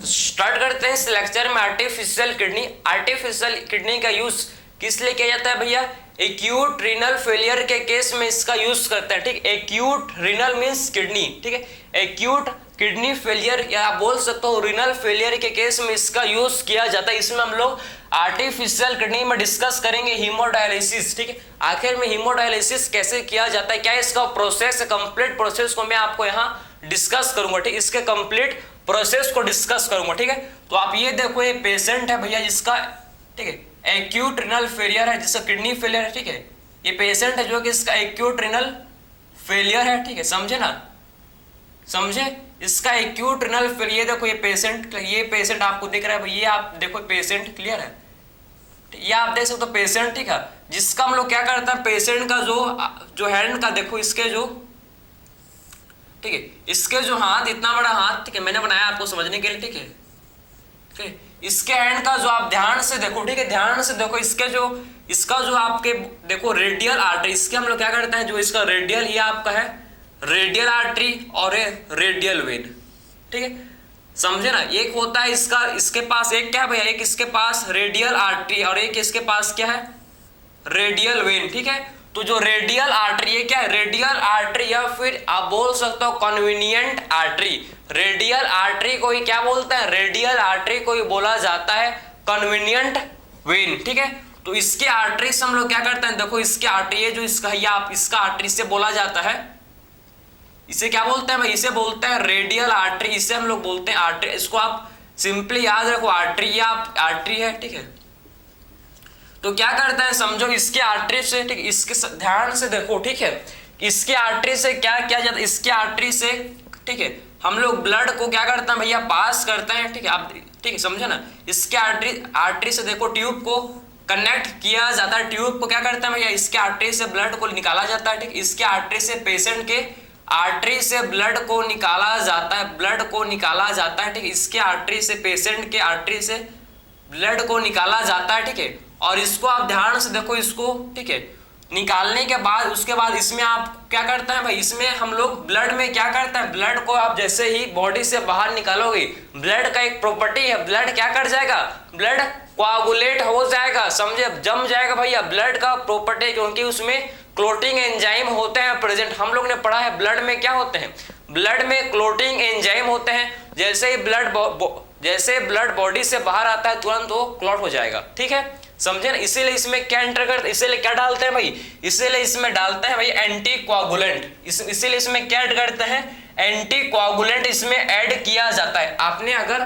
Start करते हैं इस लेक्चर में आर्टिफिशियल किडनी। आर्टिफिशियल किडनी का यूज किस लिए किया जाता है भैया? एक्यूट रीनल फेलियर के केस में इसका यूज करते हैं। ठीक, एक्यूट रीनल मींस किडनी। ठीक है, एक्यूट किडनी फेलियर या आप बोल सकते हो रीनल फेलियर के केस में इसका यूज किया जाता है। इसमें हम लोग आर्टिफिशियल किडनी में डिस्कस करेंगे हीमोडायलिसिस। ठीक है, आखिर में हीमोडायलिसिस कैसे किया जाता है, क्या इसका प्रोसेस, कंप्लीट प्रोसेस को मैं आपको यहाँ डिस्कस करूंगा। ठीक, इसके कंप्लीट प्रोसेस को डिस्कस करूंगा। ठीक है, तो आप ये देखो, ये पेशेंट है भैया जिसका, ठीक है, एक्यूट रिनल फेलियर है, जिसका किडनी फेलियर है। ठीक है, ये पेशेंट है जो कि इसका एक्यूट रिनल फेलियर है। ठीक है, समझे ना, समझे, इसका एक्यूट रिनल फेलियर। देखो ये पेशेंट आपको दिख रहा है भैया, आप देखो पेशेंट क्लियर है, ये आप देख सकते हो पेशेंट। ठीक है, जिसका हम लोग क्या करते हैं, पेशेंट का जो हैंड का देखो, इसके जो, ठीक है, इसके जो हाथ, इतना बड़ा हाथ, ठीक है, मैंने बनाया आपको समझने के लिए। ठीक है, ठीक, इसके हैंड का जो आप ध्यान से देखो, ठीक है, ध्यान से देखो, इसका जो आपके देखो रेडियल आर्टरी, इसके हम लोग क्या करते हैं, जो इसका रेडियल, ये आपका है रेडियल आर्टरी और रेडियल वेन। ठीक है, समझे ना, एक होता है इसका, इसके पास एक क्या भैया, एक इसके पास रेडियल आर्टरी और एक इसके पास क्या है, रेडियल वेन। ठीक है, तो जो रेडियल आर्टरी है क्या है, रेडियल आर्टरी या फिर आप बोल सकते हो कन्वीनियंट आर्टरी। रेडियल आर्टरी को ही क्या बोलते हैं, रेडियल आर्टरी को ही बोला जाता है कन्वीनियंट वेन। ठीक है, तो इसके आर्टरी से हम लोग क्या करते हैं, देखो इसके आर्टरी है जो इसका, या आप इसका आर्टरी से बोला जाता है, इसे क्या बोलते हैं भाई, इसे बोलते हैं रेडियल आर्टरी, इसे हम लोग बोलते हैं आर्टरी। इसको आप सिंपली याद रखो, आर्टरी या आर्टरी है। ठीक है, तो क्या करता है समझो, इसके आर्टरी से, ठीक, इसके ध्यान से देखो, ठीक है, इसके आर्टरी से क्या किया जाता है, इसके आर्टरी से, ठीक है, हम लोग ब्लड को क्या करते हैं भैया, पास करते हैं। ठीक है, आप, ठीक है, समझे ना, इसके आर्टरी से देखो ट्यूब को कनेक्ट किया जाता है, ट्यूब को क्या करते हैं भैया, इसके आर्टरी से ब्लड को निकाला जाता है। ठीक, इसके आर्टरी से, पेशेंट के आर्टरी से ब्लड को निकाला जाता है, ब्लड को निकाला जाता है। ठीक, इसके आर्टरी से, पेशेंट के आर्टरी से ब्लड को निकाला जाता है। ठीक है, और इसको आप ध्यान से देखो, इसको, ठीक है, निकालने के बाद, उसके बाद इसमें आप क्या करते हैं भाई, इसमें हम लोग ब्लड में क्या करते हैं, ब्लड को आप जैसे ही बॉडी से बाहर निकालोगे, ब्लड का एक प्रॉपर्टी है, ब्लड क्या कर जाएगा, ब्लड कोआगुलेट हो जाएगा, समझे, जम जाएगा भैया, ब्लड का प्रॉपर्टी, क्योंकि उसमें क्लोटिंग एंजाइम होते हैं प्रेजेंट। हम लोग ने पढ़ा है ब्लड में क्या होते हैं, ब्लड में क्लोटिंग एंजाइम होते हैं। जैसे ही ब्लड बॉडी से बाहर आता है तुरंत वो क्लॉट हो जाएगा। ठीक है, समझे ना, इसीलिए इसमें क्या एंटर करते, इसीलिए क्या डालते हैं भाई, इसीलिए इसमें डालते हैं भाई एंटी कोआगुलेंट, इसीलिए इसमें क्या ऐड करते हैं, एंटी कोआगुलेंट इसमें ऐड किया जाता है। आपने अगर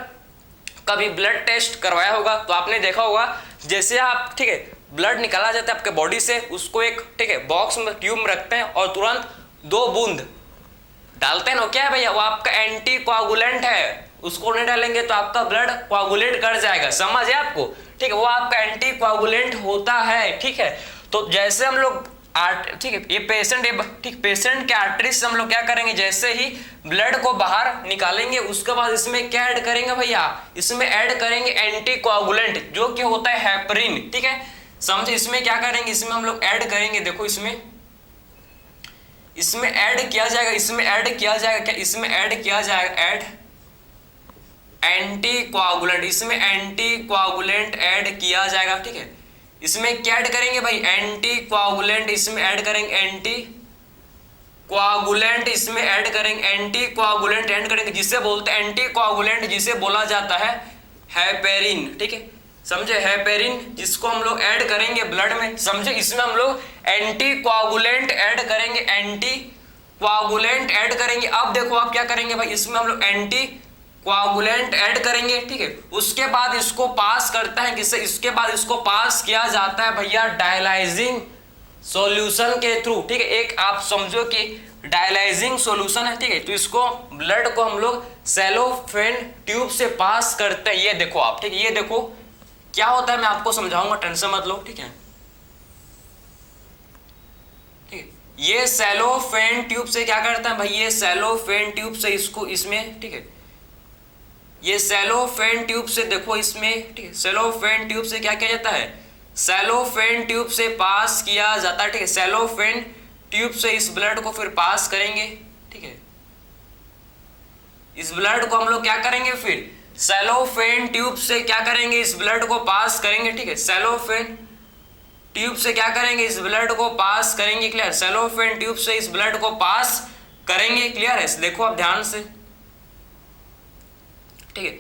कभी ब्लड टेस्ट करवाया होगा तो आपने देखा होगा, जैसे आप, ठीक है, ब्लड निकाला जाता है आपके बॉडी से, उसको एक, ठीक है, बॉक्स में, ट्यूब में रखते हैं और तुरंत 2 बूंद डालते हैं ना, क्या है भैया, वो आपका एंटी कोआगुलेंट है। उसको नहीं डालेंगे तो आपका ब्लड कोआगुलेट कर जाएगा, समझ है आपको। ठीक है, वो आपका एंटी कोआगुलेंट होता है। ठीक है, तो जैसे हम लोग ठीक है, ये पेशेंट, ठीक, पेशेंट के आर्टरी से हम लोग क्या करेंगे, जैसे ही ब्लड को बाहर निकालेंगे उसके बाद इसमें क्या ऐड करेंगे भैया, इसमें ऐड करेंगे एंटी कोआगुलेंट जो कि होता है हेपरिन। ठीक है, समझे, इसमें क्या करेंगे, इसमें हम लोग ऐड करेंगे, देखो इसमें ऐड किया जाएगा, इसमें ऐड किया जाएगा क्या, इसमें ऐड किया जाएगा, ऐड एंटी कोआगुलेंट, इसमें एंटी कोआगुलेंट ऐड किया जाएगा। ठीक है, इसमें क्या ऐड करेंगे भाई, एंटी कोआगुलेंट, इसमें ऐड करेंगे एंटी कोआगुलेंट, इसमें ऐड करेंगे एंटी कोआगुलेंट ऐड करेंगे, जिसे बोलते हैं एंटी कोआगुलेंट, जिसे बोला जाता है हेपेरिन। ठीक है, समझे, हेपेरिन, जिसको हम लोग ऐड करेंगे ब्लड में। समझे, इसमें हम लोग एंटी कोआगुलेंट ऐड करेंगे, एंटी कोआगुलेंट ऐड करेंगे। अब देखो आप क्या करेंगे भाई, इसमें हम लोग एंटी कोआगुलेंट ऐड करेंगे। ठीक है, उसके बाद इसको पास करता है किससे, इसके बाद इसको पास किया जाता है भैया डायलाइजिंग सॉल्यूशन के थ्रू। ठीक है, एक आप समझो कि डायलाइजिंग सॉल्यूशन है। ठीक है, तो इसको ब्लड को हम लोग सेलोफेन ट्यूब से पास करते हैं। ये देखो आप, ठीक है, ये देखो क्या होता है, मैं आपको समझाऊंगा, टेंशन मत लो। ठीक है, ठीक है, ये सेलोफेन ट्यूब से क्या करता है भाई, ये सेलोफेन ट्यूब से इसको इसमें, ठीक है, ये सेलोफेन ट्यूब से देखो इसमें, ठीक है, सेलोफेन ट्यूब से क्या किया जाता है, सेलोफेन ट्यूब से पास किया जाता है। ठीक है, सेलोफेन ट्यूब से इस ब्लड को फिर पास करेंगे। ठीक है, इस ब्लड को हम लोग क्या करेंगे, फिर सेलोफेन ट्यूब से क्या करेंगे, इस ब्लड को पास करेंगे, ठीक है। सेलोफेन ट्यूब से क्या करेंगे, इस ब्लड को पास करेंगे, क्लियर। सेलोफेन ट्यूब से इस ब्लड को पास करेंगे, क्लियर है। देखो आप ध्यान से, ठीक है।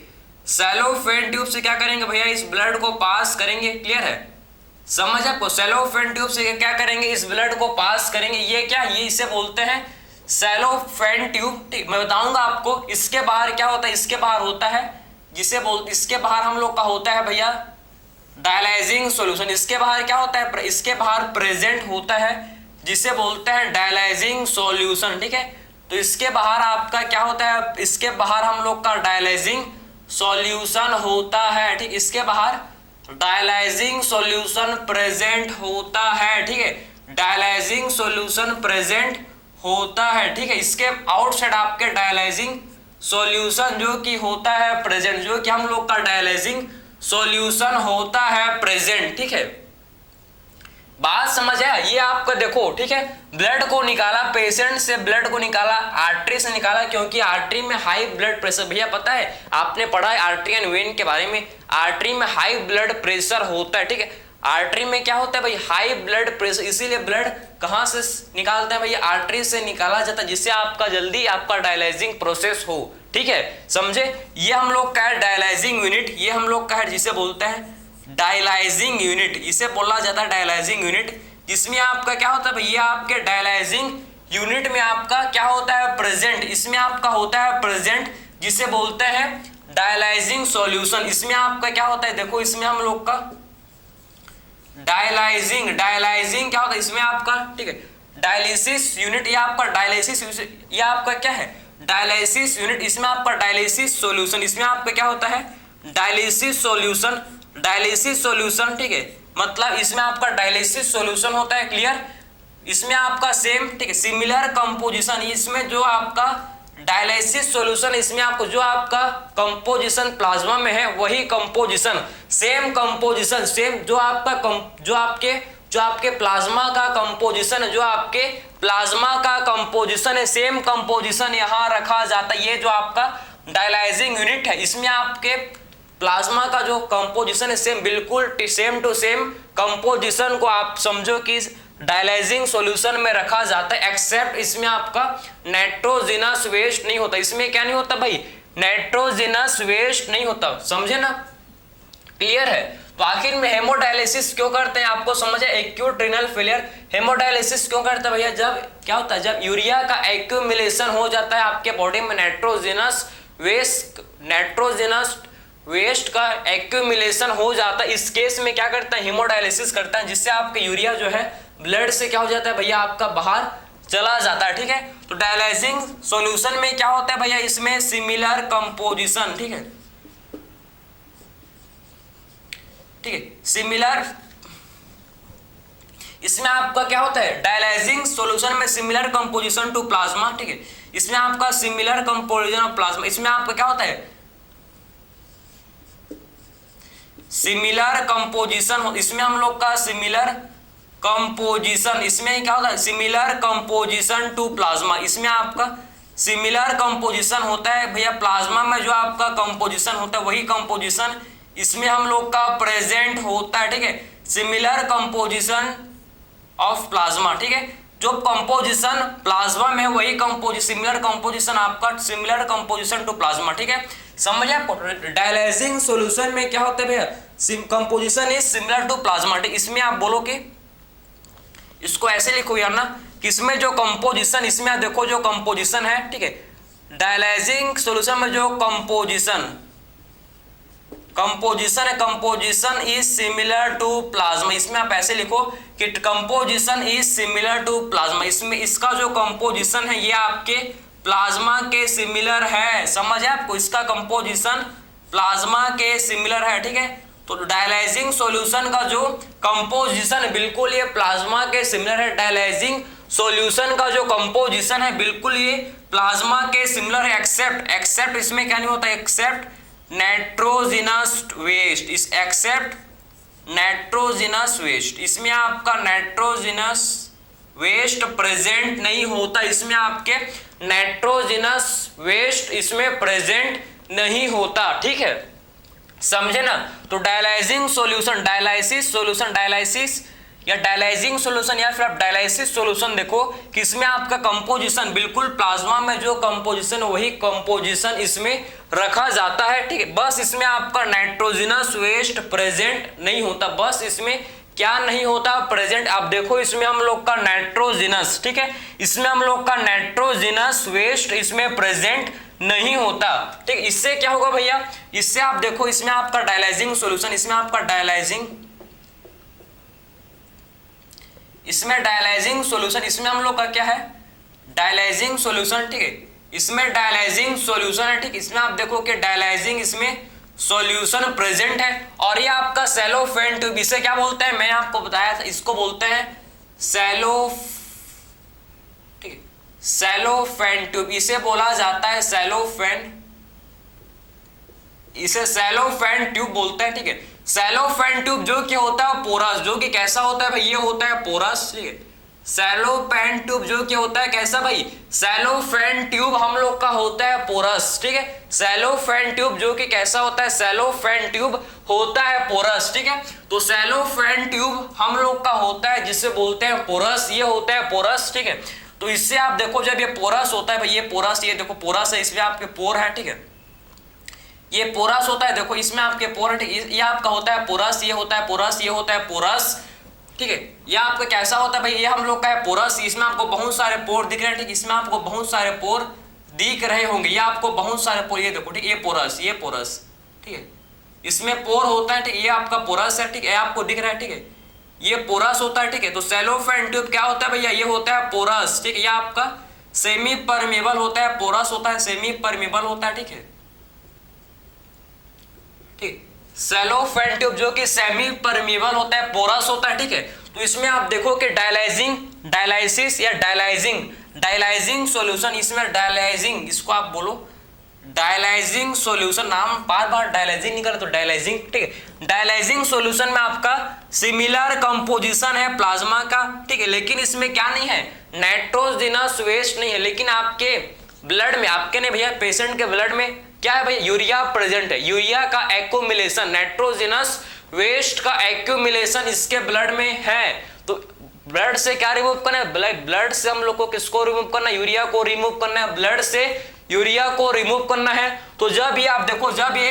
सेलोफेन ट्यूब से क्या करेंगे भैया, इस ब्लड को पास करेंगे, क्लियर है। समझ आपको, सेलोफेन ट्यूब से क्या करेंगे, इस ब्लड को पास करेंगे। ये क्या, ये इसे बोलते हैं सेलोफेन ट्यूब, ठीक। मैं बताऊंगा आपको इसके बाहर क्या होता है। इसके बाहर होता है जिसे बोलते, इसके बाहर हम लोग का होता है भैया डायलाइजिंग सॉल्यूशन। इसके बाहर क्या होता है, इसके बाहर प्रेजेंट होता है जिसे बोलते हैं डायलाइजिंग सॉल्यूशन, ठीक है। तो इसके बाहर आपका क्या होता है, इसके बाहर हम लोग का डायलाइजिंग सॉल्यूशन होता है, ठीक। इसके बाहर डायलाइजिंग सॉल्यूशन प्रेजेंट होता है, ठीक है। डायलाइजिंग सॉल्यूशन प्रेजेंट होता है, ठीक है। इसके आउटसाइड आपके डायलाइजिंग सॉल्यूशन जो कि होता है प्रेजेंट, जो कि हम लोग का डायलाइजिंग सॉल्यूशन होता है प्रेजेंट, ठीक है। बात समझ आया। ये आपका देखो, ठीक है। ब्लड को निकाला, पेशेंट से ब्लड को निकाला, आर्टरी से निकाला, क्योंकि आर्टरी में हाई ब्लड प्रेशर, भैया पता है आपने पढ़ा है आर्टरी एंड वेन के बारे में। आर्टरी में हाई ब्लड प्रेशर होता है, ठीक है। आर्टरी में क्या होता है भाई, हाई ब्लड प्रेशर, इसीलिए ब्लड कहां से निकालते हैं भैया, आर्टरी से निकाला जाता है, जिससे आपका जल्दी आपका डायलाइजिंग प्रोसेस हो, ठीक है। समझे, ये हम लोग का है डायलाइजिंग यूनिट, ये हम लोग का है जिसे बोलते हैं डायलाइजिंग यूनिट, इसे बोला जाता है डायलाइजिंग यूनिट। इसमें आपका क्या होता है भैया, आपके डायलाइजिंग यूनिट में आपका क्या होता है प्रेजेंट, इसमें आपका होता है प्रेजेंट जिसे बोलते हैं डायलाइजिंग सॉल्यूशन। इसमें आपका क्या होता है, देखो इसमें हम लोग का डायलाइजिंग क्या होता है इसमें आपका, ठीक है। डायलिसिस यूनिट, ये आपका डायलिसिस, ये आपका क्या है डायलिसिस यूनिट। इसमें आपका डायलिसिस सॉल्यूशन, इसमें आपका क्या होता है डायलिसिस सॉल्यूशन, डायलिसिस सॉल्यूशन, ठीक है। मतलब इसमें आपका डायलिसिस सॉल्यूशन होता है, क्लियर। इसमें आपका सेम, ठीक है, सिमिलर कंपोजिशन, इसमें जो आपका डायलिसिस सॉल्यूशन, इसमें आपको जो आपका कंपोजिशन प्लाज्मा में है वही कंपोजिशन, सेम कंपोजिशन, सेम जो आपका जो आपके प्लाज्मा का कंपोजिशन है, जो आपके प्लाज्मा का कंपोजिशन है, सेम कंपोजिशन यहां रखा जाता है। ये जो आपका डायलाइजिंग यूनिट है, इसमें आपके प्लाज्मा का जो कंपोजिशन है सेम, बिल्कुल सेम टू सेम कंपोजिशन को आप समझो कि डायलाइजिंग सॉल्यूशन में रखा जाता है, एक्सेप्ट इसमें आपका नाइट्रोजिनस वेस्ट नहीं होता। इसमें क्या नहीं होता भाई, नाइट्रोजिनस वेस्ट नहीं होता, समझे ना, क्लियर है। तो आखिर में हेमोडायलिसिस क्यों करते हैं, आपको समझ है, एक्यूट रीनल फेलियर हेमोडायलिसिस क्यों करते हैं भैया, जब क्या होता है, जब यूरिया का एक्यूमुलेशन हो जाता है आपके बॉडी में, नाइट्रोजिनस वेस्ट का एक्यूमुलेशन हो जाता है, इस केस में क्या करता है, हेमोडायलिसिस करता है, जिससे आपका यूरिया जो है ब्लड से क्या हो जाता है भैया, आपका बाहर चला जाता है, ठीक है। तो डायलाइजिंग सॉल्यूशन में क्या होता है भैया, इसमें सिमिलर कंपोजिशन, ठीक है, ठीक है, सिमिलर, इसमें आपका क्या होता है डायलाइजिंग सॉल्यूशन में सिमिलर कंपोजिशन टू प्लाज्मा, ठीक है। इसमें आपका सिमिलर कंपोजिशन ऑफ प्लाज्मा, इसमें आपका क्या होता है सिमिलर कंपोजिशन, इसमें हम लोग का सिमिलर कंपोजिशन, इसमें क्या होता है सिमिलर कंपोजिशन टू प्लाज्मा, इसमें आपका सिमिलर कंपोजिशन होता है भैया, प्लाज्मा में जो आपका कंपोजिशन होता है वही कंपोजिशन इसमें हम लोग का प्रेजेंट होता है, ठीक है। सिमिलर कंपोजिशन ऑफ प्लाज्मा, ठीक है, जो कंपोजिशन प्लाज्मा में वही कंपोजिशन, सिमिलर कंपोजिशन आपका सिमिलर कंपोजिशन टू प्लाज्मा, ठीक है। समझ आपको, डायलाइजिंग सॉल्यूशन में क्या होता है भैया, composition is similar to plasma, ठीक। इसमें आप बोलो कि इसको ऐसे लिखो यार ना, कि इसमें जो कंपोजिशन, इसमें आप देखो जो कंपोजिशन है, ठीक है, डायलाइजिंग सॉल्यूशन में जो कंपोजिशन है, composition is similar to plasma, इसमें आप ऐसे लिखो कि composition is similar to plasma, इसमें इसका जो कंपोजिशन है ये आपके प्लाज्मा के सिमिलर है, समझ है आपको, इसका कंपोजिशन प्लाज्मा के सिमिलर है, ठीक है। तो डायलाइजिंग सॉल्यूशन का जो कंपोजिशन है बिल्कुल ये प्लाज्मा के सिमिलर है, डायलाइजिंग सॉल्यूशन का जो कंपोजिशन है बिल्कुल ये प्लाज्मा के सिमिलर है, एक्सेप्ट इसमें क्या नहीं होता, एक्सेप्ट नाइट्रोजिनस वेस्ट, इस एक्सेप्ट नाइट्रोजिनस वेस्ट, इसमें आपका नाइट्रोजिनस वेस्ट प्रेजेंट नहीं होता, इसमें आपके नाइट्रोजिनस वेस्ट इसमें प्रेजेंट नहीं होता, ठीक है, समझे ना। तो dialysing solution, dialysis solution, dialysis या डायलाइजिंग सॉल्यूशन या फिर आप डायलाइसिस सॉल्यूशन देखो कि इसमें आपका कंपोजिशन बिल्कुल प्लाज्मा में जो कंपोजिशन वही कंपोजिशन इसमें रखा जाता है, ठीक है। बस इसमें आपका नाइट्रोजनस वेस्ट प्रेजेंट नहीं होता, बस इसमें क्या नहीं होता, प्रेजेंट। आप देखो इसमें हम लोग का नाइट्रोजनस, ठीक है, इसमें हम लोग का नाइट्रोजनस वेस्ट इसमें प्रेजेंट नहीं होता, ठीक। इससे क्या होगा भैया, इससे आप देखो इसमें आपका डायलाइजिंग सॉल्यूशन, इसमें आपका डायलाइजिंग, इसमें डायलाइजिंग सॉल्यूशन, इसमें हम लोग का क्या है, डायलाइजिंग सॉल्यूशन, ठीक है, इसमें डायलाइजिंग सॉल्यूशन है, ठीक। इसमें आप देखो कि डायलाइजिंग इसमें सॉल्यूशन प्रेजेंट है। और ये आपका सेलोफेन ट्यूब, इसे क्या बोलते हैं, मैं आपको बताया था, इसको बोलते हैं ठीक है, सेलोफेन ट्यूब, इसे बोला जाता है सेलोफेन, इसे सेलोफेन ट्यूब बोलते हैं, ठीक है। सेलोफेन ट्यूब जो कि होता है पोरस, जो कि कैसा होता है भाई, ये होता है पोरस, ठीक है। सेलोफेन ट्यूब जो कि होता है कैसा भाई, सेलोफेन ट्यूब हम लोग का होता है पोरस, ठीक है। सेलोफेन ट्यूब जो कि कैसा होता है, सेलोफेन ट्यूब होता है पोरस, ठीक है। तो सेलोफेन ट्यूब हम लोग का होता है जिसे बोलते हैं पोरस, ये होता है पोरस, ठीक है। तो इससे आप देखो जब ये पोरस होता है भाई, ये पोरस, ये देखो पोरस है, इसमें आपके पोर है, ठीक है, ये पोरस होता है, देखो इसमें आपके पोर है, ठीक है, ये आपका होता है पोरस, ये होता है पोरस, ये होता है पोरस, ठीक है। ये आपका कैसा होता है भाई, ये हम लोग का है पोरस, इसमें आपको बहुत सारे पोर दिख रहे हैं, ठीक, इसमें आपको बहुत सारे पोर दिख रहे होंगे, ये आपको बहुत सारे पोर, ये देखो, ठीक, ये पोरस, ये पोरस, ठीक है, इसमें पोर होता है, ठीक, ये आपका पोरस है, ठीक है, आपको दिख रहा है, ठीक है, ये पोरस होता है, ठीक है। तो सेलोफेन ट्यूब क्या होता है भैया, ये होता है पोरस, ठीक है, ये आपका सेमी परमेबल होता है, पोरस होता है, सेमी परमेबल होता है, ठीक है, ठीक। सेलोफेन ट्यूब जो कि सेमी परमेबल होता है, पोरस होता है, ठीक है। तो इसमें आप देखो कि डायलाइजिंग, डायलाइसिस या डायलाइजिंग, डायलाइजिंग सॉल्यूशन, इसमें डायलाइजिंग, इसको आप बोलो डायलाइजिंग सॉल्यूशन, नाम बार बार डायलाइजिंग नहीं करे तो डायलाइजिंग, ठीक है। डायलाइजिंग सॉल्यूशन में आपका सिमिलर कंपोजिशन है प्लाज्मा का, ठीक है, लेकिन इसमें क्या नहीं है, नाइट्रोजनस वेस्ट नहीं है, लेकिन आपके ब्लड में, आपके नहीं भैया, पेशेंट के ब्लड में क्या है भाई, यूरिया प्रेजेंट है, यूरिया का एक्यूमुलेशन, नाइट्रोजनस वेस्ट का एक्यूमुलेशन इसके ब्लड में है। तो ब्लड से क्या रिमूव करना है, ब्लड से हम लोग को किसको रिमूव करना है, यूरिया को रिमूव करना है, ब्लड से यूरिया को रिमूव करना है। तो जब ये आप देखो, जब ये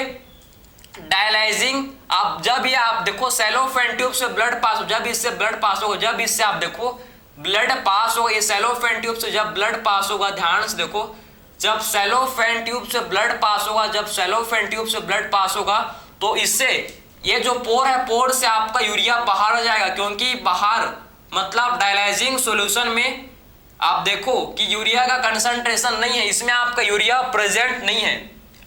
डायलाइजिंग, आप जब ये आप देखो सेलोफेन ट्यूब से ब्लड पास हो, जब इससे ब्लड पास होगा, जब इससे आप देखो ब्लड पास होगा, ये सेलोफेन ट्यूब से जब ब्लड पास होगा, ध्यान से देखो, जब सेलोफेन ट्यूब से ब्लड पास होगा, जब सेलोफेन ट्यूब से ब्लड पास होगा, तो इससे ये जो पोर है, पोर से आपका यूरिया बाहर हो जाएगा, क्योंकि बाहर मतलब डायलाइजिंग सॉल्यूशन में आप देखो कि यूरिया का कंसंट्रेशन नहीं है, इसमें आपका यूरिया प्रेजेंट नहीं है,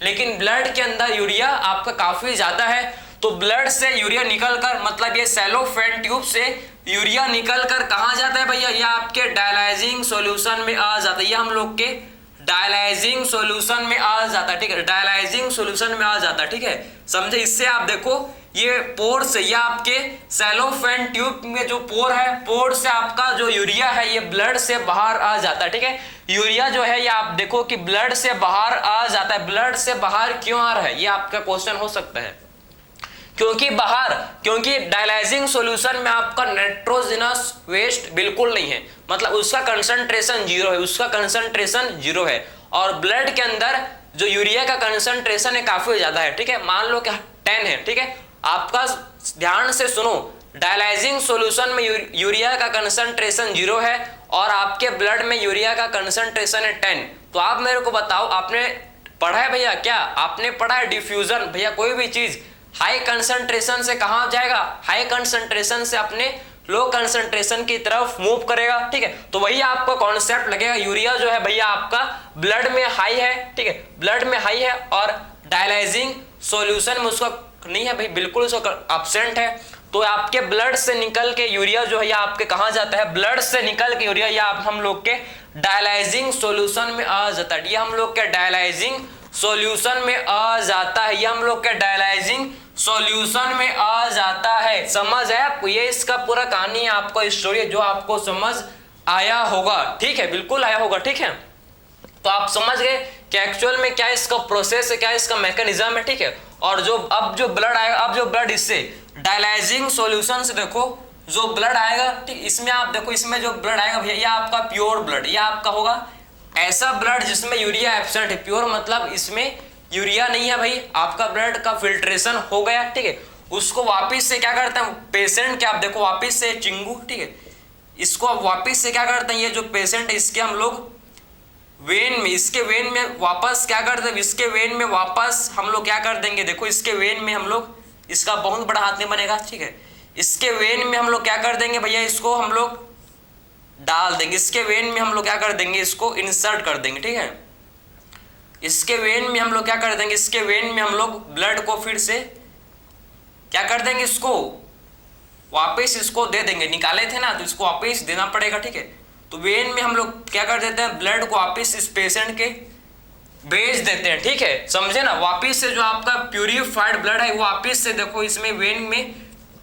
लेकिन ब्लड के अंदर यूरिया आपका काफी ज्यादा है। तो ब्लड से यूरिया निकलकर, मतलब ये सेलोफेन ट्यूब से यूरिया निकलकर कहाँ जाता है भैया, ये आपके डायलाइजिंग सॉल्यूशन में आ जाता है, ये हम लोग के डायलाइजिंग सॉल्यूशन में आ जाता है, ठीक है, डायलाइजिंग सॉल्यूशन में आ जाता है, ठीक है, समझे। इससे आप देखो ये पोर से, ये आपके सेलोफेन ट्यूब में जो पोर है, पोर से आपका जो यूरिया है ये ब्लड से बाहर आ जाता है, ठीक है। यूरिया जो है ये आप देखो कि ब्लड से बाहर आ जाता है, ब्लड से बाहर क्यों आ रहा है, ये आपका क्वेश्चन हो सकता है। क्योंकि डायलाइजिंग सॉल्यूशन में आपका नाइट्रोजनस वेस्ट बिल्कुल नहीं है, मतलब उसका कंसंट्रेशन जीरो है, उसका कंसंट्रेशन जीरो है, और ब्लड के अंदर जो यूरिया का कंसंट्रेशन है काफी ज्यादा है, ठीक है, मान लो कि 10 है, ठीक है। आपका ध्यान से सुनो, डायलाइजिंग सॉल्यूशन में यूरिया का कंसंट्रेशन जीरो है और आपके ब्लड में यूरिया का कंसंट्रेशन है 10। तो आप मेरे को बताओ, आपने पढ़ा है भैया, क्या आपने पढ़ा है डिफ्यूजन, भैया कोई भी चीज हाई कंसंट्रेशन से कहां जाएगा, हाई कंसंट्रेशन से अपने लो कंसंट्रेशन की तरफ मूव करेगा, ठीक है। तो वही आपको कॉन्सेप्ट लगेगा, यूरिया जो है भैया आपका ब्लड में हाई है, ठीक है, ब्लड में हाई है, और डायलाइजिंग सॉल्यूशन में उसका नहीं है भाई, बिल्कुल उसका एब्सेंट है। तो आपके ब्लड से निकल के यूरिया जो है ये आपके कहां जाता है, ब्लड से निकल के यूरिया या हम लोग के डायलाइजिंग सॉल्यूशन में आ जाता है, ये हम लोग के डायलाइजिंग सॉल्यूशन में आ जाता है, ये हम लोग के डायलाइजिंग सॉल्यूशन में आ जाता है। समझ है आपको, ये इसका पूरा कहानी है, आपको स्टोरी जो आपको समझ आया होगा, ठीक है, बिल्कुल आया होगा, ठीक है। तो आप समझ गए कि एक्चुअल में क्या इसका प्रोसेस है, क्या इसका मैकेनिज्म है, ठीक है। और जो अब जो ब्लड आएगा, अब जो ब्लड इससे डायलाइजिंग सॉल्यूशन से देखो जो ब्लड आएगा, ठीक, इसमें आप देखो इसमें जो ब्लड आएगा भैया, यह आपका प्योर ब्लड, यह आपका होगा ऐसा ब्लड जिसमें यूरिया एब्सेंट है। प्योर मतलब इसमें यूरिया नहीं है भाई, आपका ब्लड का फिल्ट्रेशन हो गया, ठीक है। उसको वापिस से क्या करते हैं पेशेंट के, आप देखो वापिस से चिंगू, ठीक है, इसको अब वापिस से क्या करते हैं, ये जो पेशेंट है इसके हम लोग वेन में, इसके वेन में वापस क्या करते हैं, इसके वेन में वापस हम लोग क्या कर देंगे, देखो इसके वेन में हम लोग, इसका बहुत बड़ा हाथ नहीं बनेगा, ठीक है, इसके वेन में हम लोग क्या कर देंगे भैया, इसको हम लोग डाल देंगे, इसके वेन में हम लोग क्या कर देंगे, इसको इंसर्ट कर देंगे, ठीक है। इसके वेन में हम लोग क्या कर देंगे, इसके वेन में हम लोग ब्लड को फिर से क्या कर देंगे, इसको वापस इसको दे देंगे, निकाले थे ना तो इसको वापस देना पड़ेगा, ठीक है। तो वेन में हम लोग क्या कर देते हैं, ब्लड को वापस इस पेशेंट के भेज देते हैं, ठीक है, समझे ना। वापस से जो आपका प्यूरिफाइड ब्लड है वो वापस से देखो इसमें वेन में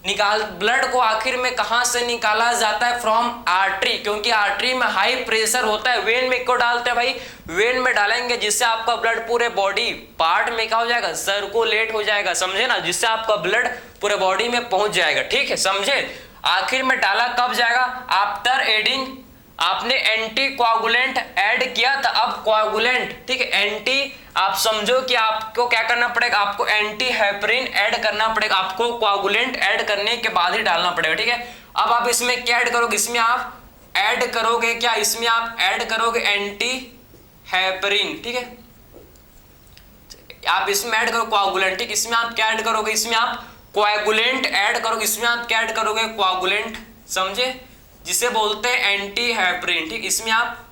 निकाल, ब्लड को आखिर में कहां से निकाला जाता है, फ्रॉम आर्टरी, क्योंकि आर्टरी में हाई प्रेशर होता है। वेन में क्यों डालते हैं भाई, वेन में डालेंगे जिससे आपका ब्लड पूरे बॉडी पार्ट में क्या हो जाएगा, सर्कुलेट हो जाएगा, समझे ना, जिससे आपका ब्लड पूरे बॉडी में पहुंच जाएगा, ठीक है, समझे। आखिर में डाला कब जाएगा, आफ्टर एडिंग, आपने एंटी कोआगुलेंट ऐड किया था, अब कोआगुलेंट, ठीक है, एंटी, आप समझो कि आपको क्या करना पड़ेगा, आपको एंटी हेपरिन ऐड करना पड़ेगा, आपको कोआगुलेंट ऐड करने के बाद ही डालना पड़ेगा, ठीक है। अब आप इसमें क्या ऐड करोगे, इसमें आप ऐड करोगे क्या, इसमें आप ऐड करोगे एंटी हेपरिन, ठीक है, आप इसमें ऐड करो कोआगुलेंट, ठीक, इसमें आप क्या ऐड करोगे, इसमें आप कोआगुलेंट ऐड करोगे, इसमें आप क्या ऐड करोगे, कोआगुलेंट, समझे, जिसे बोलते हैं एंटी हेपरिन, ठीक, इसमें आप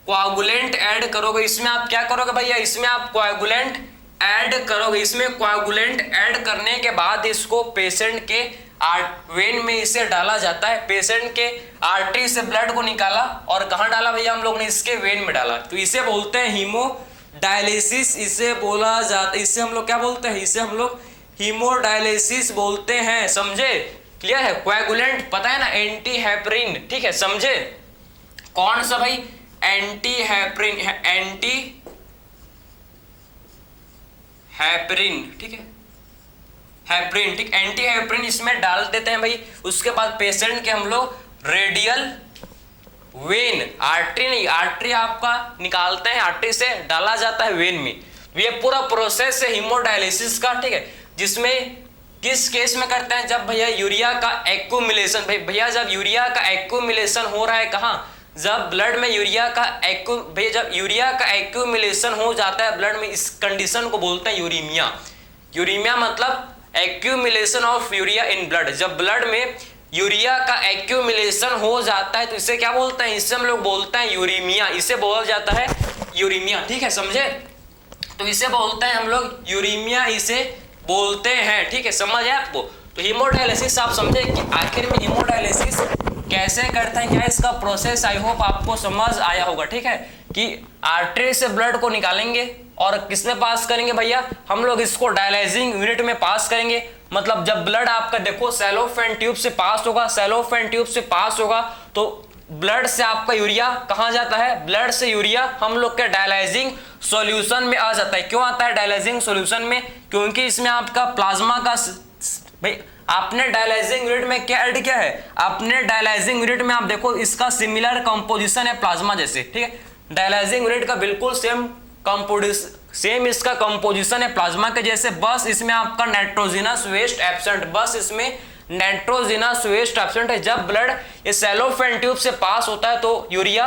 कोआगुलेंट ऐड करोगे, इसमें आप क्या करोगे भैया, इसमें आप कोआगुलेंट ऐड करोगे, इसमें कोआगुलेंट ऐड करने के बाद इसको पेशेंट के वेन में इसे डाला जाता है, पेशेंट के आर्टरी से ब्लड को निकाला और कहां डाला भैया, हम लोग ने इसके वेन में डाला, तो इसे बोलते हैं हीमोडायलिसिस, इसे बोला जाता है, इसे हम लोग क्या बोलते हैं, इसे हम लोग हीमोडायलिसिस बोलते हैं, समझे, क्लियर है। कोएगुलेंट पता है ना, एंटी हेपरिन, ठीक है, समझे, कौन सा भाई, एंटी हेपरिन, एंटी हेपरिन, ठीक है, हेपरिन, ठीक, एंटी हेपरिन इसमें डाल देते हैं भाई। उसके बाद पेशेंट के हम लोग रेडियल वेन, आर्टरी नहीं, आर्टरी आपका निकालते हैं, आर्टरी से डाला जाता है वेन में। ये पूरा प्रोसेस है हीमोडायलिसिस का, ठीक है, जिसमें किस केस में करते हैं, जब भैया यूरिया का एक्यूमुलेशन, भैया जब यूरिया का एक्यूमुलेशन हो रहा है कहाँ, जब ब्लड में यूरिया का भैया जब यूरिया का एक्यूमुलेशन हो जाता है ब्लड में, इस कंडीशन को बोलते हैं यूरीमिया। यूरीमिया मतलब accumulation of urea in blood, जब ब्लड में यूरिया का एक्यूमुलेशन हो जाता है तो इसे क्या बोलते हैं, इसे हम लोग बोलते हैं यूरीमिया, इसे बोला जाता है यूरीमिया, ठीक है, समझे, तो इसे बोलते हैं हम लोग यूरीमिया, इसे बोलते हैं, ठीक है, समझ है आपको। तो हीमोडायलिसिस आप समझे कि आखिर में हीमोडायलिसिस कैसे करते हैं, क्या इसका प्रोसेस, आई होप आपको समझ आया होगा, ठीक है, कि आर्टरी से ब्लड को निकालेंगे और किसमें पास करेंगे भैया, हम लोग इसको डायलाइजिंग यूनिट में पास करेंगे। मतलब जब ब्लड आपका देखो सेलोफेन ट्यूब से पास होगा, सेलोफेन ट्यूब से पास होगा तो ब्लड से आपका यूरिया कहाँ जाता है, ब्लड से यूरिया हम लोग के डायलाइजिंग सॉल्यूशन में आ जाता है। क्यों आता है डायलाइजिंग सॉल्यूशन में, क्योंकि इसमें आपका प्लाज्मा का, भाई आपने डायलाइजिंग यूनिट में क्या ऐड किया है, आपने डायलाइजिंग यूनिट में आप देखो इसका सिमिलर कंपोजिशन है प्लाज्मा जैसे, ठीक है, डायलाइजिंग यूनिट का बिल्कुल सेम इसका कंपोजिशन है प्लाज्मा के जैसे, बस इसमें आपका नाइट्रोजनस वेस्ट एब्सेंट, बस इसमें नाइट्रोजनस वेस्ट एब्सेंट है। जब ब्लड ये सेलोफेन ट्यूब से पास होता है तो यूरिया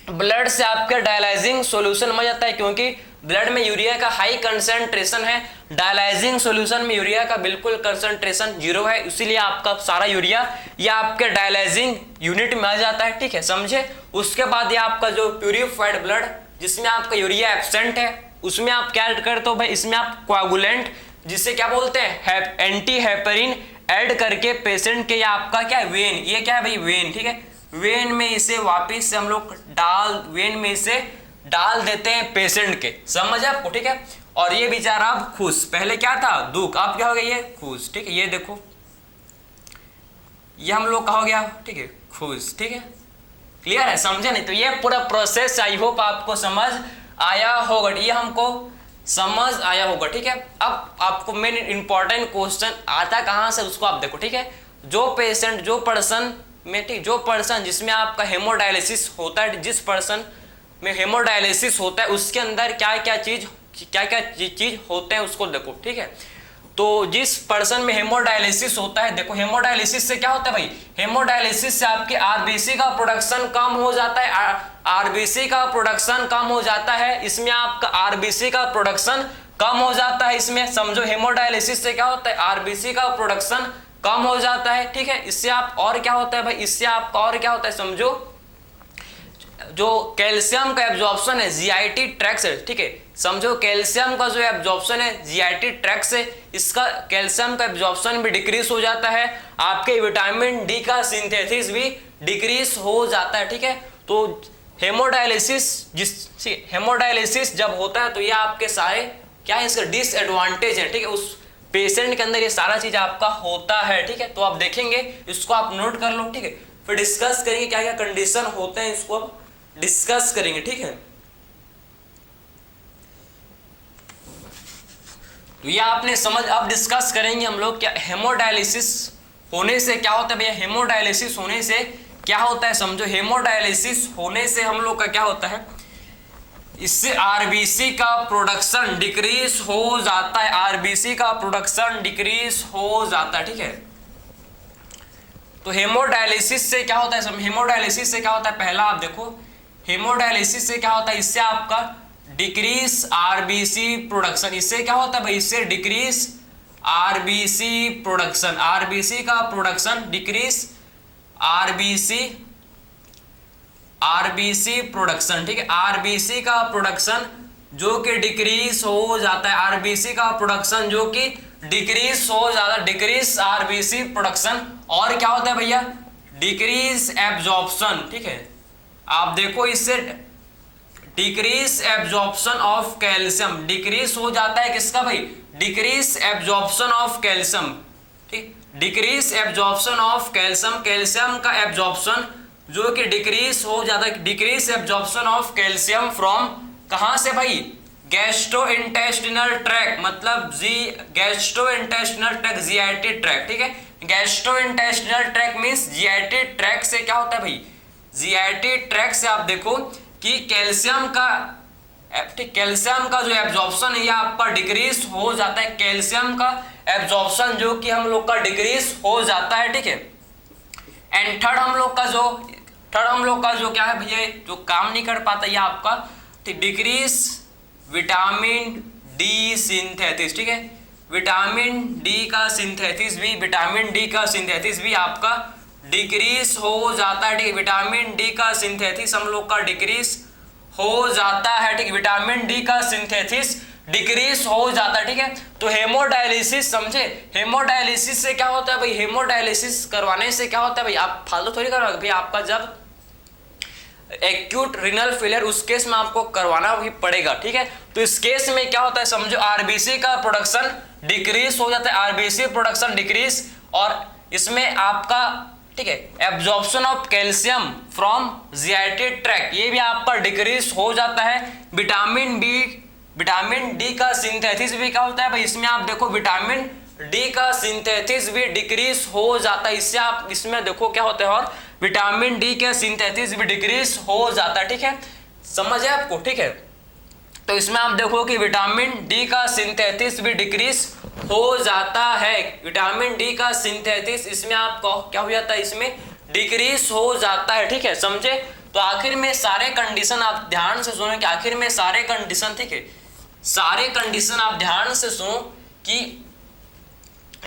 ब्लड से आपके डायलाइजिंग सॉल्यूशन में जाता है, क्योंकि ब्लड में यूरिया का हाई कंसंट्रेशन है, डायलाइजिंग सॉल्यूशन में यूरिया का बिल्कुल कंसंट्रेशन 0 है, इसीलिए आपका सारा यूरिया या आपके डायलाइजिंग यूनिट में आ जाता है, ठीक है, समझे। उसके बाद ये आपका जो प्यूरिफाइड ब्लड जिसमें आपका यूरिया एब्सेंट है उसमें आप क्या ऐड करते हो भाई, इसमें आप कोएगुलेंट जिसे क्या बोलते हैं एंटी हेपरिन ऐड करके पेशेंट के, या आपका क्या है वेन, ये क्या है भाई वेन, ठीक है, वेन में इसे वापिस से हम लोग वेन में इसे डाल देते हैं पेशेंट के, समझ आपको, ठीक है। और ये बेचारा अब खुश, पहले क्या था दुख, अब क्या हो गया ये खुश, ठीक है, ये देखो ये हम लोग का हो गया, ठीक है, खुश, ठीक है, क्लियर है, समझे नहीं। तो ये पूरा प्रोसेस आई होप आपको समझ आया होगा, ये हमको समझ आया होगा, ठीक है। अब आपको मेन इंपॉर्टेंट क्वेश्चन आता कहाँ से उसको आप देखो, ठीक है। जो पेशेंट, जो पर्सन में, ठीक, जो पर्सन जिसमें आपका हेमोडायलिसिस होता है, जिस पर्सन में हेमोडायलिसिस होता है उसके अंदर क्या क्या चीज होते हैं उसको देखो, ठीक है। तो जिस पर्सन में हेमोडायलिसिस होता है, देखो हेमोडायलिसिस से क्या होता है भाई, हेमोडायलिसिस से आपके आरबीसी का प्रोडक्शन कम हो जाता है, आरबीसी का प्रोडक्शन कम हो जाता है, इसमें आपका आरबीसी का प्रोडक्शन कम हो जाता है, इसमें समझो हेमोडायलिसिस से क्या होता है, आरबीसी का प्रोडक्शन कम हो जाता है, ठीक है। इससे आप और क्या होता है भाई, इससे आपका और क्या होता है समझो, जो कैल्शियम का एब्जॉर्प्शन है जीआईटी ट्रैक्ट से, ठीक है, समझो कैल्शियम का जो एब्जॉर्प्शन है जीआईटी ट्रैक्ट से, इसका कैल्शियम का एब्जॉर्प्शन भी डिक्रीज हो जाता है, आपके विटामिन डी का सिंथेसिस भी डिक्रीज हो जाता है, ठीक है। तो हेमोडायलिसिस जब होता है तो ये आपके सारे क्या है, इसका डिसएडवांटेज है, ठीक है। उस पेशेंट के अंदर ये सारा चीज आपका होता है, ठीक है। तो आप देखेंगे, इसको आप नोट कर लो, ठीक है। फिर डिस्कस करेंगे क्या क्या कंडीशन होते हैं, इसको डिस्कस करेंगे, ठीक है। तो ये आपने समझ, अब डिस्कस करेंगे हम लोग क्या हेमोडायलिसिस होने से क्या होता है भैया, हेमोडायलिसिस होने से क्या होता है समझो, हेमोडायलिसिस होने से हम लोग का क्या होता है, इससे आरबीसी का प्रोडक्शन डिक्रीज हो जाता है, आरबीसी का प्रोडक्शन डिक्रीज हो जाता है, ठीक है। तो हेमोडायलिसिस से क्या होता है, हेमोडायलिसिस से क्या होता है, पहला आप देखो हेमोडायलिसिस से क्या होता है, इससे आपका डिक्रीज आरबीसी प्रोडक्शन, इससे क्या होता है भाई, इससे डिक्रीज आरबीसी प्रोडक्शन, आरबीसी का प्रोडक्शन डिक्रीज आरबीसी प्रोडक्शन, ठीक है। आरबीसी का प्रोडक्शन जो कि डिक्रीज हो जाता है, आरबीसी का प्रोडक्शन जो कि डिक्रीज हो जाता है, डिक्रीज आरबीसी प्रोडक्शन। और क्या होता है भैया, डिक्रीज एब्जॉर्प्शन, ठीक है। आप देखो इससे decrease absorption of calcium, decrease हो जाता है किसका भाई, डिक्रीज एब्जॉर्प्शन ऑफ कैल्शियम, ठीक, decrease absorption of calcium, calcium का एब्जॉर्प्शन जो कि डिक्रीज हो जाता है, decrease absorption of calcium from कहां से भाई, गैस्ट्रोइंटेस्टिनल ट्रैक्ट, मतलब गैस्ट्रोइंटेस्टिनल ट्रैक्ट, जीआईटी ट्रैक्ट, ठीक है। Gastrointestinal tract means GIT tract से क्या होता है भाई, जीआईटी ट्रैक्ट से आप देखो कि कैल्शियम का जो एब्जॉर्प्शन है ये आपका डिक्रीज हो जाता है, कैल्शियम का एब्जॉर्प्शन जो कि हम लोग का डिक्रीज हो जाता है, ठीक है। एंड थर्ड हम लोग का जो क्या है भैया, जो काम नहीं कर पाता ये आपका डिक्रीज विटामिन डी सिंथेसिस, ठीक है। विटामिन डी का सिंथेसिस भी आपका डिक्रीज हो जाता है, ठीक है। विटामिन डी का सिंथेसिस हम लोग का डिक्रीज हो जाता है, ठीक है। विटामिन डी का सिंथेसिस डिक्रीज हो जाता है, ठीक है। तो हेमोडायलिसिस समझे, हेमोडायलिसिस से क्या होता है भाई, हेमोडायलिसिस करवाने से क्या होता है भाई, आप फालतू थोड़ी करवाओगे भाई, आपका जब एक्यूट रीनल फेलियर उस केस में आपको करवाना भी पड़ेगा, ठीक है। तो इस केस में क्या होता है समझो, आरबीसी का प्रोडक्शन डिक्रीज हो जाता है, आरबीसी प्रोडक्शन डिक्रीज, और इसमें आपका, ठीक है, absorption of calcium from GIT tract ये भी आपका डिक्रीज हो जाता है। विटामिन डी का सिंथेसिस भी क्या होता है भाई, इसमें आप देखो विटामिन डी का सिंथेसिस भी डिक्रीज हो जाता है, इससे आप इसमें देखो क्या होता है, और विटामिन डी के सिंथेसिस भी डिक्रीज हो जाता है, ठीक है। समझ है आपको, ठीक है। तो इसमें आप देखो कि विटामिन डी का सिंथेसिस भी डिक्रीज हो जाता है, विटामिन डी का सिंथेसिस इसमें आपको क्या हो जाता है, इसमें डिक्रीज हो जाता है, ठीक है, समझे। तो आखिर में सारे कंडीशन आप ध्यान से सुनो कि आखिर में सारे कंडीशन, ठीक है, सारे कंडीशन आप ध्यान से सुनो कि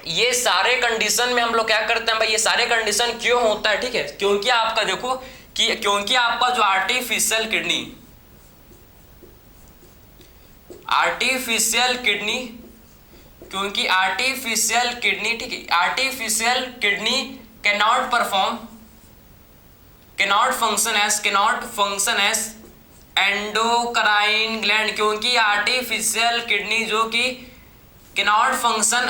ये सारे कंडीशन में हम लोग क्या करते हैं भाई, ये सारे कंडीशन क्यों होता है, ठीक है। क्योंकि आपका देखो कि क्योंकि आपका जो आर्टिफिशियल किडनी ठीक है, artificial kidney cannot function as endocrine gland, क्योंकि आर्टिफिशियल किडनी जो कि cannot function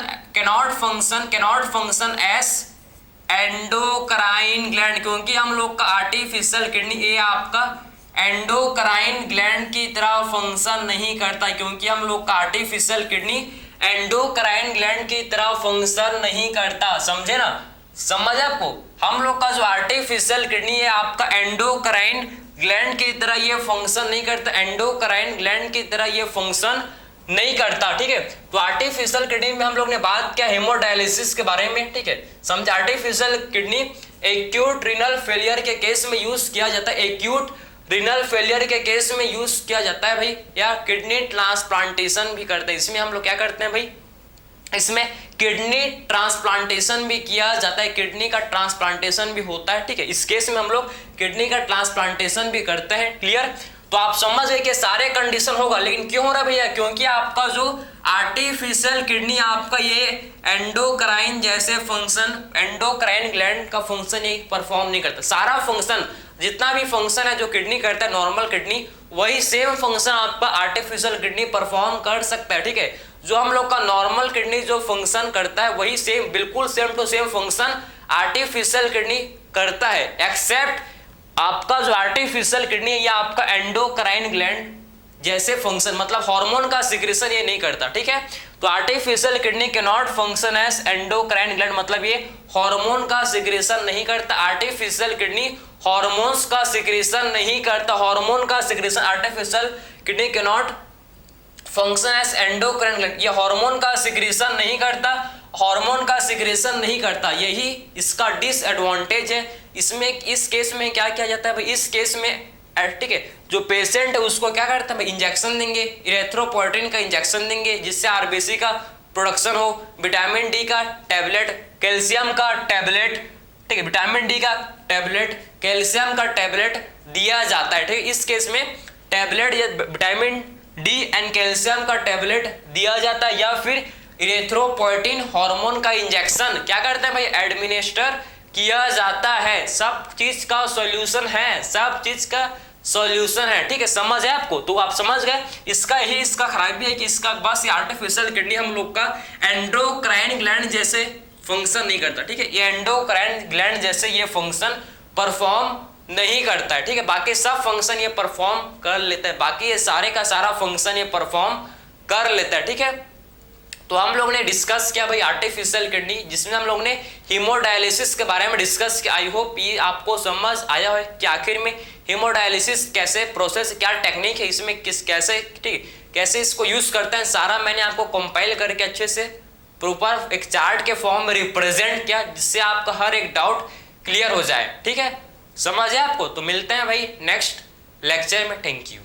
as endocrine gland, क्योंकि हम लोग का आर्टिफिशियल किडनी ये आपका एंडोक्राइन ग्लैंड की तरह फंक्शन नहीं करता, क्योंकि हम लोग का आर्टिफिशियल किडनी एंडोक्राइन ग्लैंड की तरह फंक्शन नहीं करता। समझे ना, समझ आपको, हम लोग का जो आर्टिफिशियल किडनी है आपका एंडोक्राइन ग्लैंड की तरह ये फंक्शन नहीं करता, एंडोक्राइन ग्लैंड की तरह ये फंक्शन नहीं करता। ठीक है, तो आर्टिफिशियल किडनी में हम लोग ने बात किया हेमोडायलिसिस के बारे में। ठीक है, समझे, artificial kidney acute renal failure के केस में यूज किया जाता है, एक्यूट रीनल फेलियर के केस में यूज किया जाता है भाई, या किडनी ट्रांसप्लांटेशन भी करते हैं। इसमें हम लोग क्या करते हैं भाई, इसमें किडनी ट्रांसप्लांटेशन भी किया जाता है, किडनी का ट्रांसप्लांटेशन भी होता है। ठीक है, इस केस में हम लोग किडनी का ट्रांसप्लांटेशन भी करते हैं। क्लियर, तो आप समझ गए कि सारे कंडीशन होगा, लेकिन क्यों हो रहा है भैया, क्योंकि आपका जो आर्टिफिशियल किडनी आपका ये एंडोक्राइन जैसे फंक्शन, एंडोक्राइन ग्लैंड का फंक्शन ये परफॉर्म नहीं करता। सारा फंक्शन, जितना भी फंक्शन है जो किडनी करता है नॉर्मल किडनी, वही सेम फंक्शन आपका आर्टिफिशियल किडनी परफॉर्म कर सकता है। ठीक है, जो हम लोग का नॉर्मल किडनी जो फंक्शन करता है वही सेम, बिल्कुल same to same function artificial kidney करता है, एक्सेप्ट आपका जो आर्टिफिशियल किडनी है या आपका एंडोक्राइन ग्लैंड जैसे फंक्शन, मतलब हार्मोन का सिक्रेशन ये नहीं करता। ठीक है, तो artificial kidney can not function as endocrine gland, मतलब ये हार्मोन का सिक्रेशन नहीं करता। आर्टिफिशियल किडनी हार्मोन्स का सिक्रेशन नहीं करता, हार्मोन का secretion artificial kidney can not function as endocrine gland, ये हार्मोन का सिक्रेशन नहीं करता, हार्मोन का सिक्रेशन नहीं करता, यही इसका डिसएडवांटेज है। इसमें इस केस में क्या किया जाता है भाई, इस केस में ठीक है, जो पेशेंट है उसको क्या करता है भाई, इंजेक्शन देंगे, इरेथ्रोपोएटिन का इंजेक्शन देंगे जिससे आरबीसी का प्रोडक्शन हो, विटामिन डी का टैबलेट, कैल्शियम का टैबलेट, ठीक है, विटामिन डी का टैबलेट, कैल्शियम का टैबलेट दिया जाता है। ठीक है, इस केस में टैबलेट या विटामिन डी एंड कैल्शियम का टैबलेट दिया जाता है, या फिर इरेथ्रोपोएटिन हार्मोन का इंजेक्शन क्या करते हैं भाई, एडमिनिस्टर किया जाता है। सब चीज का सॉल्यूशन है, सब चीज का सॉल्यूशन है। ठीक है, समझ है आपको, तो आप समझ गए। इसका खराबी है कि इसका बस ये आर्टिफिशियल किडनी हम लोग का एंडोक्राइन ग्लैंड जैसे फंक्शन नहीं करता। ठीक है, ये एंडोक्राइन ग्लैंड जैसे ये फंक्शन परफॉर्म नहीं करता है। ठीक है, बाकी सब फंक्शन ये परफॉर्म कर लेता है, बाकी ये सारे का सारा फंक्शन ये परफॉर्म कर लेता है। ठीक है, तो हम लोग ने डिस्कस किया भाई आर्टिफिशियल किडनी, जिसमें हम लोग ने हीमोडायलिसिस के बारे में डिस्कस किया। आई होप ये आपको समझ आया है कि आखिर में हीमोडायलिसिस कैसे प्रोसेस, क्या टेक्निक है इसमें, किस कैसे, ठीक, कैसे इसको यूज करते हैं, सारा मैंने आपको कंपाइल करके अच्छे से प्रॉपर एक चार्ट के फॉर्म में रिप्रेजेंट किया, जिससे आपका हर एक डाउट क्लियर हो जाए। ठीक है, समझ है आपको, तो मिलते हैं भाई नेक्स्ट लेक्चर में। Thank you.